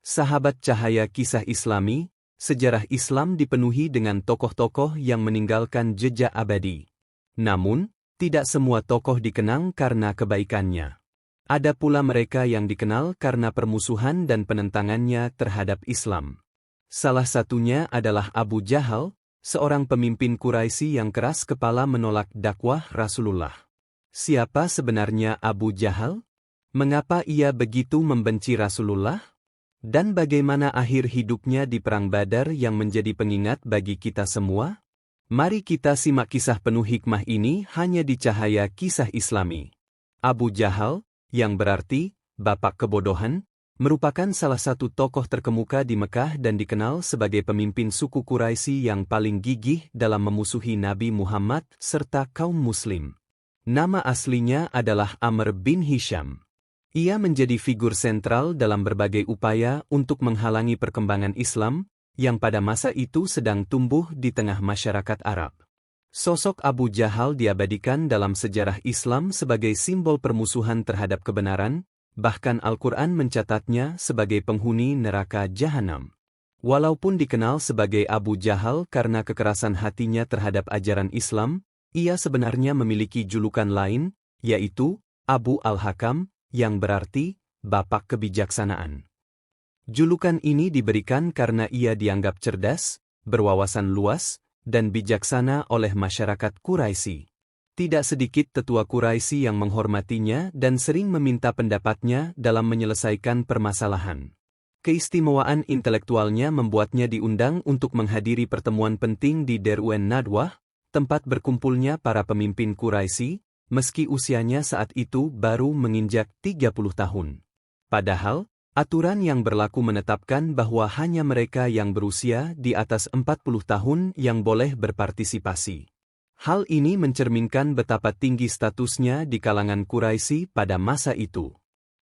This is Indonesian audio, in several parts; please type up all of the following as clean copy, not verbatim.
Sahabat cahaya kisah Islami, sejarah Islam dipenuhi dengan tokoh-tokoh yang meninggalkan jejak abadi. Namun, tidak semua tokoh dikenang karena kebaikannya. Ada pula mereka yang dikenal karena permusuhan dan penentangannya terhadap Islam. Salah satunya adalah Abu Jahal, seorang pemimpin Quraisy yang keras kepala menolak dakwah Rasulullah. Siapa sebenarnya Abu Jahal? Mengapa ia begitu membenci Rasulullah? Dan bagaimana akhir hidupnya di Perang Badar yang menjadi pengingat bagi kita semua? Mari kita simak kisah penuh hikmah ini hanya di cahaya kisah Islami. Abu Jahal, yang berarti bapak kebodohan, merupakan salah satu tokoh terkemuka di Mekah dan dikenal sebagai pemimpin suku Quraisy yang paling gigih dalam memusuhi Nabi Muhammad serta kaum muslim. Nama aslinya adalah Amr bin Hisham. Ia menjadi figur sentral dalam berbagai upaya untuk menghalangi perkembangan Islam, yang pada masa itu sedang tumbuh di tengah masyarakat Arab. Sosok Abu Jahal diabadikan dalam sejarah Islam sebagai simbol permusuhan terhadap kebenaran, bahkan Al-Quran mencatatnya sebagai penghuni neraka Jahanam. Walaupun dikenal sebagai Abu Jahal karena kekerasan hatinya terhadap ajaran Islam, ia sebenarnya memiliki julukan lain, yaitu Abu Al-Hakam, yang berarti bapak kebijaksanaan. Julukan ini diberikan karena ia dianggap cerdas, berwawasan luas, dan bijaksana oleh masyarakat Quraisy. Tidak sedikit tetua Quraisy yang menghormatinya dan sering meminta pendapatnya dalam menyelesaikan permasalahan. Keistimewaan intelektualnya membuatnya diundang untuk menghadiri pertemuan penting di Darun Nadwah, tempat berkumpulnya para pemimpin Quraisy, meski usianya saat itu baru menginjak 30 tahun. Padahal, aturan yang berlaku menetapkan bahwa hanya mereka yang berusia di atas 40 tahun yang boleh berpartisipasi. Hal ini mencerminkan betapa tinggi statusnya di kalangan Quraisy pada masa itu.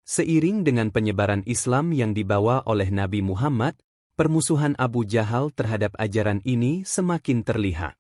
Seiring dengan penyebaran Islam yang dibawa oleh Nabi Muhammad, permusuhan Abu Jahal terhadap ajaran ini semakin terlihat.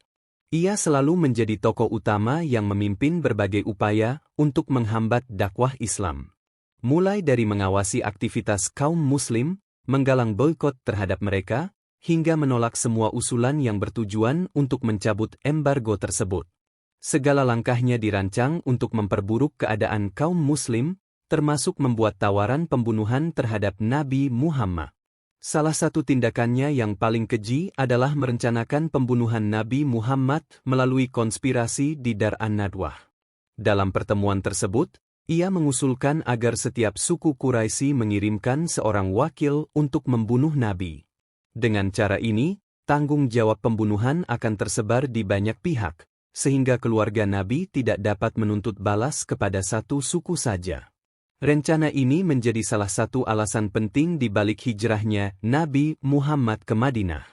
Ia selalu menjadi tokoh utama yang memimpin berbagai upaya untuk menghambat dakwah Islam. Mulai dari mengawasi aktivitas kaum muslim, menggalang boikot terhadap mereka, hingga menolak semua usulan yang bertujuan untuk mencabut embargo tersebut. Segala langkahnya dirancang untuk memperburuk keadaan kaum muslim, termasuk membuat tawaran pembunuhan terhadap Nabi Muhammad. Salah satu tindakannya yang paling keji adalah merencanakan pembunuhan Nabi Muhammad melalui konspirasi di Darun Nadwah. Dalam pertemuan tersebut, ia mengusulkan agar setiap suku Quraisy mengirimkan seorang wakil untuk membunuh Nabi. Dengan cara ini, tanggung jawab pembunuhan akan tersebar di banyak pihak, sehingga keluarga Nabi tidak dapat menuntut balas kepada satu suku saja. Rencana ini menjadi salah satu alasan penting di balik hijrahnya Nabi Muhammad ke Madinah.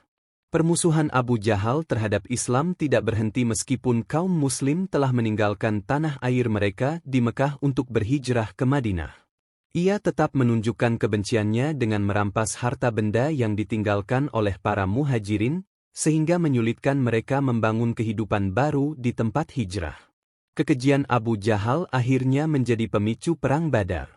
Permusuhan Abu Jahal terhadap Islam tidak berhenti meskipun kaum muslim telah meninggalkan tanah air mereka di Mekah untuk berhijrah ke Madinah. Ia tetap menunjukkan kebenciannya dengan merampas harta benda yang ditinggalkan oleh para muhajirin, sehingga menyulitkan mereka membangun kehidupan baru di tempat hijrah. Kekejian Abu Jahal akhirnya menjadi pemicu Perang Badar.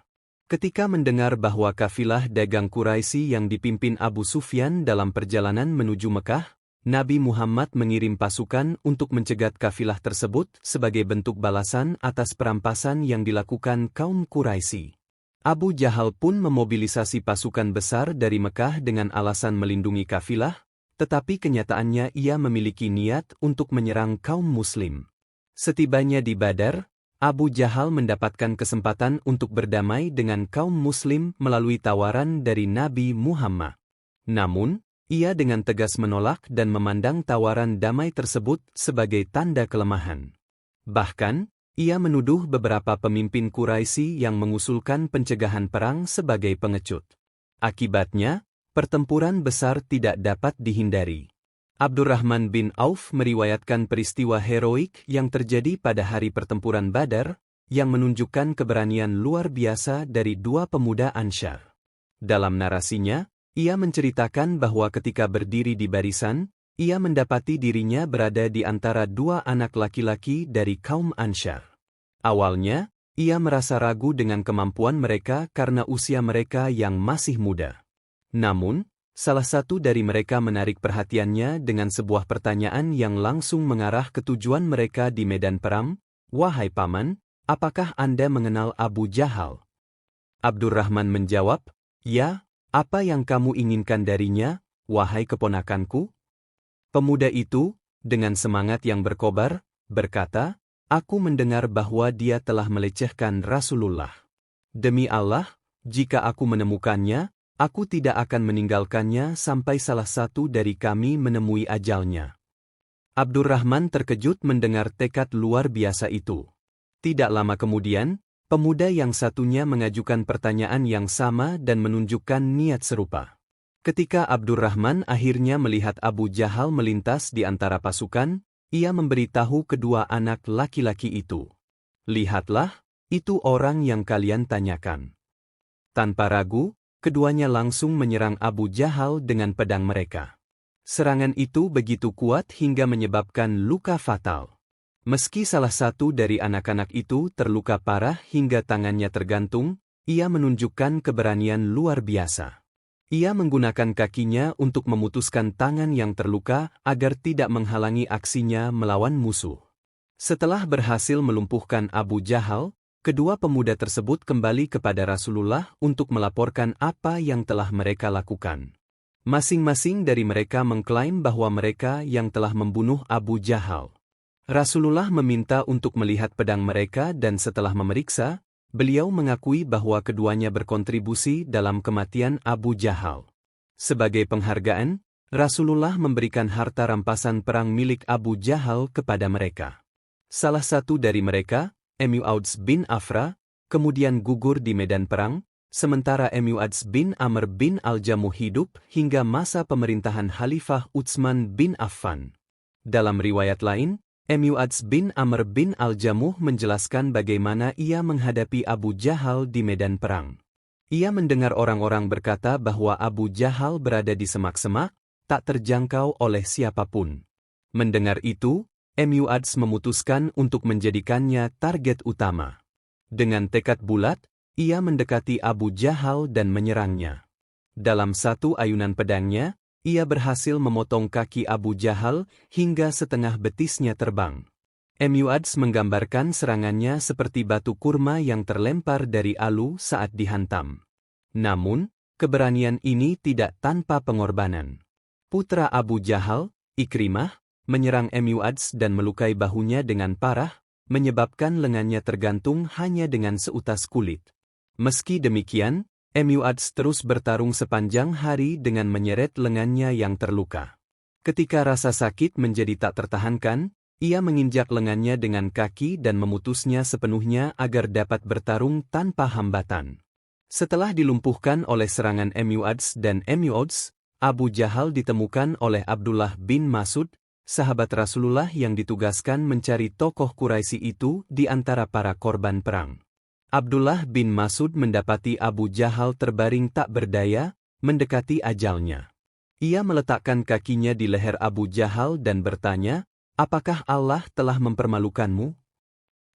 Ketika mendengar bahwa kafilah dagang Quraisy yang dipimpin Abu Sufyan dalam perjalanan menuju Mekah, Nabi Muhammad mengirim pasukan untuk mencegat kafilah tersebut sebagai bentuk balasan atas perampasan yang dilakukan kaum Quraisy. Abu Jahal pun memobilisasi pasukan besar dari Mekah dengan alasan melindungi kafilah, tetapi kenyataannya ia memiliki niat untuk menyerang kaum muslim. Setibanya di Badar, Abu Jahal mendapatkan kesempatan untuk berdamai dengan kaum muslim melalui tawaran dari Nabi Muhammad. Namun, ia dengan tegas menolak dan memandang tawaran damai tersebut sebagai tanda kelemahan. Bahkan, ia menuduh beberapa pemimpin Quraisy yang mengusulkan pencegahan perang sebagai pengecut. Akibatnya, pertempuran besar tidak dapat dihindari. Abdurrahman bin Auf meriwayatkan peristiwa heroik yang terjadi pada hari pertempuran Badar, yang menunjukkan keberanian luar biasa dari dua pemuda Ansyar. Dalam narasinya, ia menceritakan bahwa ketika berdiri di barisan, ia mendapati dirinya berada di antara dua anak laki-laki dari kaum Ansyar. Awalnya, ia merasa ragu dengan kemampuan mereka karena usia mereka yang masih muda. Namun, salah satu dari mereka menarik perhatiannya dengan sebuah pertanyaan yang langsung mengarah ke tujuan mereka di medan perang. "Wahai paman, apakah Anda mengenal Abu Jahal?" Abdurrahman menjawab, "Ya, apa yang kamu inginkan darinya, wahai keponakanku?" Pemuda itu, dengan semangat yang berkobar, berkata, "Aku mendengar bahwa dia telah melecehkan Rasulullah. Demi Allah, jika aku menemukannya, aku tidak akan meninggalkannya sampai salah satu dari kami menemui ajalnya." Abdurrahman terkejut mendengar tekad luar biasa itu. Tidak lama kemudian, pemuda yang satunya mengajukan pertanyaan yang sama dan menunjukkan niat serupa. Ketika Abdurrahman akhirnya melihat Abu Jahal melintas di antara pasukan, ia memberitahu kedua anak laki-laki itu, "Lihatlah, itu orang yang kalian tanyakan." Tanpa ragu, keduanya langsung menyerang Abu Jahal dengan pedang mereka. Serangan itu begitu kuat hingga menyebabkan luka fatal. Meski salah satu dari anak-anak itu terluka parah hingga tangannya tergantung, ia menunjukkan keberanian luar biasa. Ia menggunakan kakinya untuk memutuskan tangan yang terluka agar tidak menghalangi aksinya melawan musuh. Setelah berhasil melumpuhkan Abu Jahal, kedua pemuda tersebut kembali kepada Rasulullah untuk melaporkan apa yang telah mereka lakukan. Masing-masing dari mereka mengklaim bahwa mereka yang telah membunuh Abu Jahal. Rasulullah meminta untuk melihat pedang mereka dan setelah memeriksa, beliau mengakui bahwa keduanya berkontribusi dalam kematian Abu Jahal. Sebagai penghargaan, Rasulullah memberikan harta rampasan perang milik Abu Jahal kepada mereka. Salah satu dari mereka, Mu'adz bin Afra, kemudian gugur di medan perang, sementara Mu'adz bin Amr bin Al-Jamuh hidup hingga masa pemerintahan Khalifah Utsman bin Affan. Dalam riwayat lain, Mu'adz bin Amr bin Al-Jamuh menjelaskan bagaimana ia menghadapi Abu Jahal di medan perang. Ia mendengar orang-orang berkata bahwa Abu Jahal berada di semak-semak, tak terjangkau oleh siapapun. Mendengar itu, Mu'adz memutuskan untuk menjadikannya target utama. Dengan tekad bulat, ia mendekati Abu Jahal dan menyerangnya. Dalam satu ayunan pedangnya, ia berhasil memotong kaki Abu Jahal hingga setengah betisnya terbang. Mu'adz menggambarkan serangannya seperti batu kurma yang terlempar dari alu saat dihantam. Namun, keberanian ini tidak tanpa pengorbanan. Putra Abu Jahal, Ikrimah, menyerang Mu'adz dan melukai bahunya dengan parah, menyebabkan lengannya tergantung hanya dengan seutas kulit. Meski demikian, Mu'adz terus bertarung sepanjang hari dengan menyeret lengannya yang terluka. Ketika rasa sakit menjadi tak tertahankan, ia menginjak lengannya dengan kaki dan memutusnya sepenuhnya agar dapat bertarung tanpa hambatan. Setelah dilumpuhkan oleh serangan Mu'adz dan Mu'adz, Abu Jahal ditemukan oleh Abdullah bin Mas'ud, sahabat Rasulullah yang ditugaskan mencari tokoh Quraisy itu di antara para korban perang. Abdullah bin Mas'ud mendapati Abu Jahal terbaring tak berdaya, mendekati ajalnya. Ia meletakkan kakinya di leher Abu Jahal dan bertanya, "Apakah Allah telah mempermalukanmu?"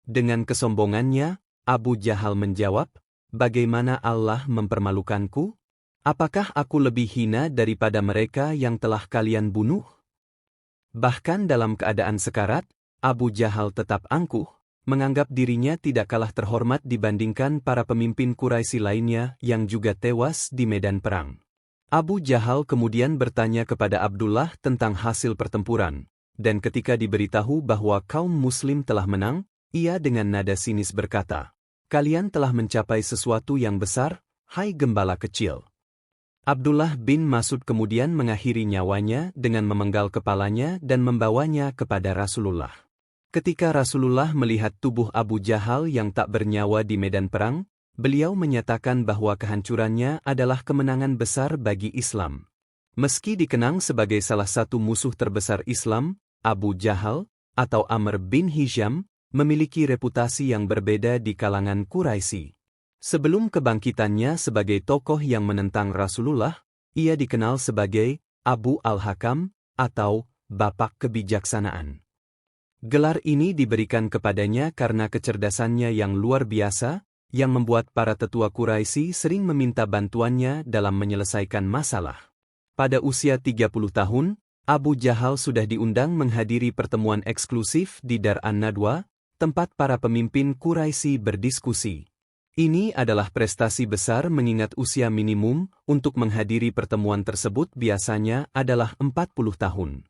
Dengan kesombongannya, Abu Jahal menjawab, "Bagaimana Allah mempermalukanku? Apakah aku lebih hina daripada mereka yang telah kalian bunuh?" Bahkan dalam keadaan sekarat, Abu Jahal tetap angkuh, menganggap dirinya tidak kalah terhormat dibandingkan para pemimpin Quraisy lainnya yang juga tewas di medan perang. Abu Jahal kemudian bertanya kepada Abdullah tentang hasil pertempuran, dan ketika diberitahu bahwa kaum muslim telah menang, ia dengan nada sinis berkata, "Kalian telah mencapai sesuatu yang besar, hai gembala kecil." Abdullah bin Mas'ud kemudian mengakhiri nyawanya dengan memenggal kepalanya dan membawanya kepada Rasulullah. Ketika Rasulullah melihat tubuh Abu Jahal yang tak bernyawa di medan perang, beliau menyatakan bahwa kehancurannya adalah kemenangan besar bagi Islam. Meski dikenang sebagai salah satu musuh terbesar Islam, Abu Jahal, atau Amr bin Hisham, memiliki reputasi yang berbeda di kalangan Quraisy. Sebelum kebangkitannya sebagai tokoh yang menentang Rasulullah, ia dikenal sebagai Abu Al-Hakam, atau Bapak Kebijaksanaan. Gelar ini diberikan kepadanya karena kecerdasannya yang luar biasa, yang membuat para tetua Quraisy sering meminta bantuannya dalam menyelesaikan masalah. Pada usia 30 tahun, Abu Jahal sudah diundang menghadiri pertemuan eksklusif di Dar an-Nadwa, tempat para pemimpin Quraisy berdiskusi. Ini adalah prestasi besar mengingat usia minimum untuk menghadiri pertemuan tersebut biasanya adalah 40 tahun.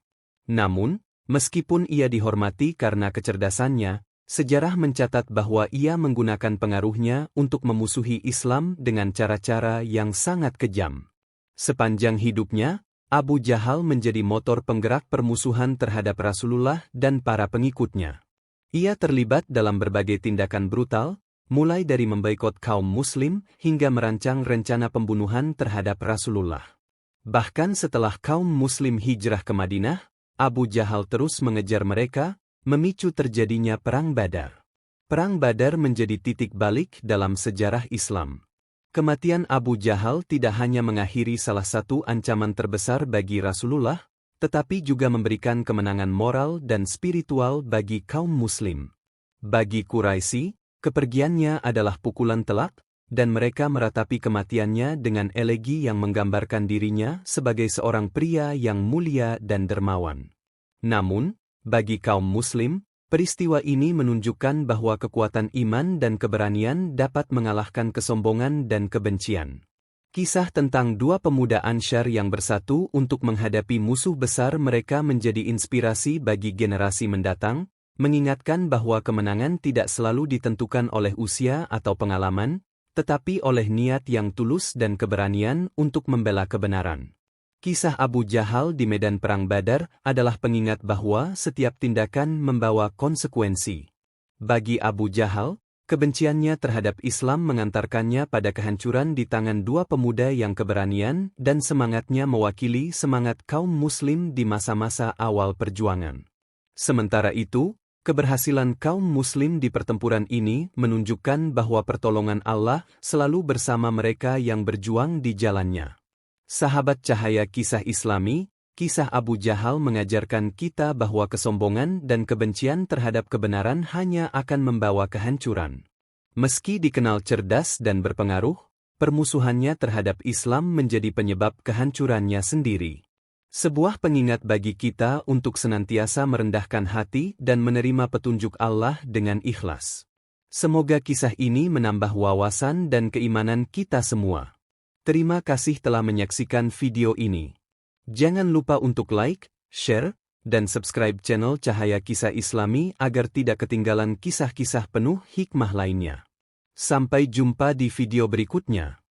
Namun, meskipun ia dihormati karena kecerdasannya, sejarah mencatat bahwa ia menggunakan pengaruhnya untuk memusuhi Islam dengan cara-cara yang sangat kejam. Sepanjang hidupnya, Abu Jahal menjadi motor penggerak permusuhan terhadap Rasulullah dan para pengikutnya. Ia terlibat dalam berbagai tindakan brutal, mulai dari memboikot kaum Muslim hingga merancang rencana pembunuhan terhadap Rasulullah. Bahkan setelah kaum Muslim hijrah ke Madinah, Abu Jahal terus mengejar mereka, memicu terjadinya Perang Badar. Perang Badar menjadi titik balik dalam sejarah Islam. Kematian Abu Jahal tidak hanya mengakhiri salah satu ancaman terbesar bagi Rasulullah, tetapi juga memberikan kemenangan moral dan spiritual bagi kaum Muslim. Bagi Quraisy, kepergiannya adalah pukulan telak, dan mereka meratapi kematiannya dengan elegi yang menggambarkan dirinya sebagai seorang pria yang mulia dan dermawan. Namun, bagi kaum Muslim, peristiwa ini menunjukkan bahwa kekuatan iman dan keberanian dapat mengalahkan kesombongan dan kebencian. Kisah tentang dua pemuda Ansyar yang bersatu untuk menghadapi musuh besar mereka menjadi inspirasi bagi generasi mendatang, mengingatkan bahwa kemenangan tidak selalu ditentukan oleh usia atau pengalaman, tetapi oleh niat yang tulus dan keberanian untuk membela kebenaran. Kisah Abu Jahal di medan Perang Badar adalah pengingat bahwa setiap tindakan membawa konsekuensi. Bagi Abu Jahal, kebenciannya terhadap Islam mengantarkannya pada kehancuran di tangan dua pemuda yang keberanian dan semangatnya mewakili semangat kaum Muslim di masa-masa awal perjuangan. Sementara itu, keberhasilan kaum Muslim di pertempuran ini menunjukkan bahwa pertolongan Allah selalu bersama mereka yang berjuang di jalannya. Sahabat cahaya kisah Islami, kisah Abu Jahal mengajarkan kita bahwa kesombongan dan kebencian terhadap kebenaran hanya akan membawa kehancuran. Meski dikenal cerdas dan berpengaruh, permusuhannya terhadap Islam menjadi penyebab kehancurannya sendiri. Sebuah pengingat bagi kita untuk senantiasa merendahkan hati dan menerima petunjuk Allah dengan ikhlas. Semoga kisah ini menambah wawasan dan keimanan kita semua. Terima kasih telah menyaksikan video ini. Jangan lupa untuk like, share, dan subscribe channel Cahaya Kisah Islami agar tidak ketinggalan kisah-kisah penuh hikmah lainnya. Sampai jumpa di video berikutnya.